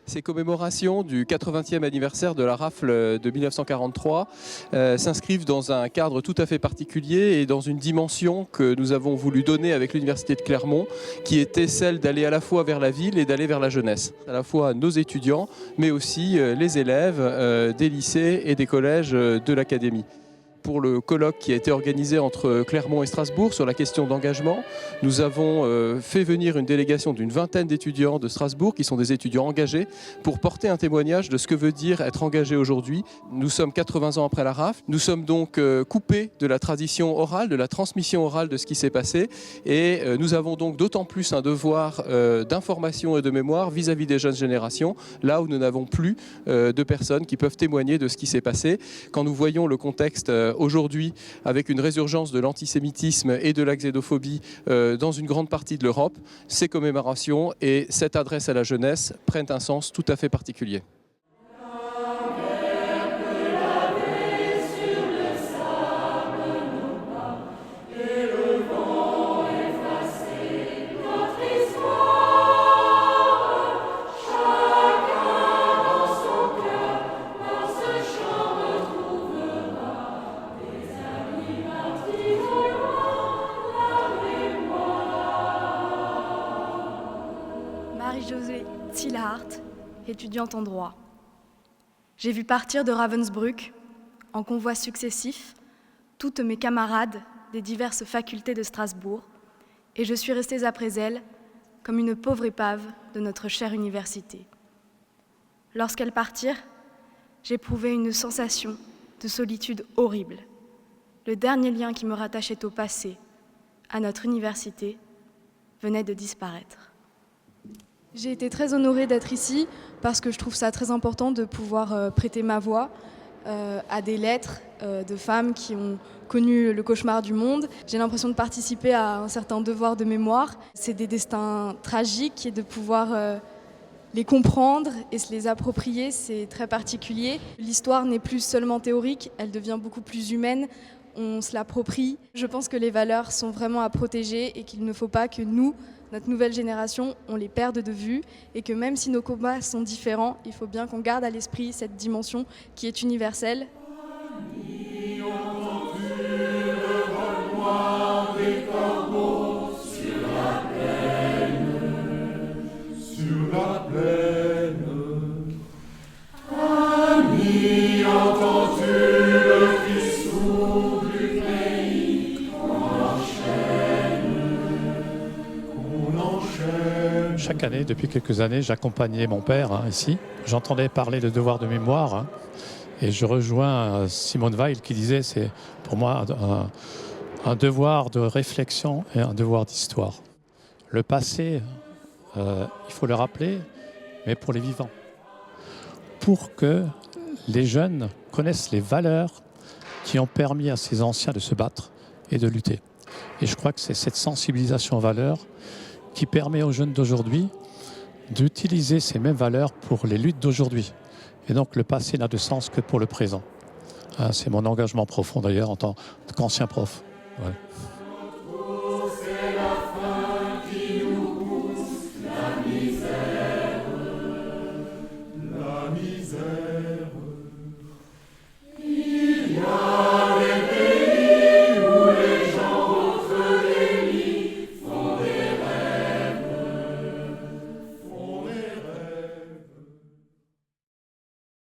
Ces commémorations du 80e anniversaire de la rafle de 1943 s'inscrivent dans un cadre tout à fait particulier et dans une dimension que nous avons voulu donner avec l'Université de Clermont, qui était celle d'aller à la fois vers la ville et d'aller vers la jeunesse. À la fois nos étudiants, mais aussi les élèves des lycées et des collèges de l'Académie. Pour le colloque qui a été organisé entre Clermont et Strasbourg sur la question d'engagement, nous avons fait venir une délégation d'une vingtaine d'étudiants de Strasbourg qui sont des étudiants engagés pour porter un témoignage de ce que veut dire être engagé aujourd'hui. Nous sommes 80 ans après la rafle, nous sommes donc coupés de la tradition orale, de la transmission orale de ce qui s'est passé et nous avons donc d'autant plus un devoir d'information et de mémoire vis-à-vis des jeunes générations, là où nous n'avons plus de personnes qui peuvent témoigner de ce qui s'est passé. Quand nous voyons le contexte aujourd'hui, avec une résurgence de l'antisémitisme et de la xénophobie dans une grande partie de l'Europe, ces commémorations et cette adresse à la jeunesse prennent un sens tout à fait particulier. Marie-Josée Thielhart, étudiante en droit. J'ai vu partir de Ravensbrück, en convois successifs, toutes mes camarades des diverses facultés de Strasbourg, et je suis restée après elles comme une pauvre épave de notre chère université. Lorsqu'elles partirent, j'éprouvais une sensation de solitude horrible. Le dernier lien qui me rattachait au passé, à notre université, venait de disparaître. J'ai été très honorée d'être ici parce que je trouve ça très important de pouvoir prêter ma voix à des lettres de femmes qui ont connu le cauchemar du monde. J'ai l'impression de participer à un certain devoir de mémoire. C'est des destins tragiques et de pouvoir les comprendre et se les approprier, c'est très particulier. L'histoire n'est plus seulement théorique, elle devient beaucoup plus humaine. On se l'approprie. Je pense que les valeurs sont vraiment à protéger et qu'il ne faut pas que nous, notre nouvelle génération, on les perde de vue et que même si nos combats sont différents, il faut bien qu'on garde à l'esprit cette dimension qui est universelle. Chaque année, depuis quelques années, j'accompagnais mon père ici. J'entendais parler de devoir de mémoire et je rejoins Simone Weil qui disait c'est pour moi un devoir de réflexion et un devoir d'histoire. Le passé, il faut le rappeler, mais pour les vivants. Pour que les jeunes connaissent les valeurs qui ont permis à ces anciens de se battre et de lutter. Et je crois que c'est cette sensibilisation aux valeurs qui permet aux jeunes d'aujourd'hui d'utiliser ces mêmes valeurs pour les luttes d'aujourd'hui. Et donc le passé n'a de sens que pour le présent. C'est mon engagement profond d'ailleurs en tant qu'ancien prof. Ouais. La misère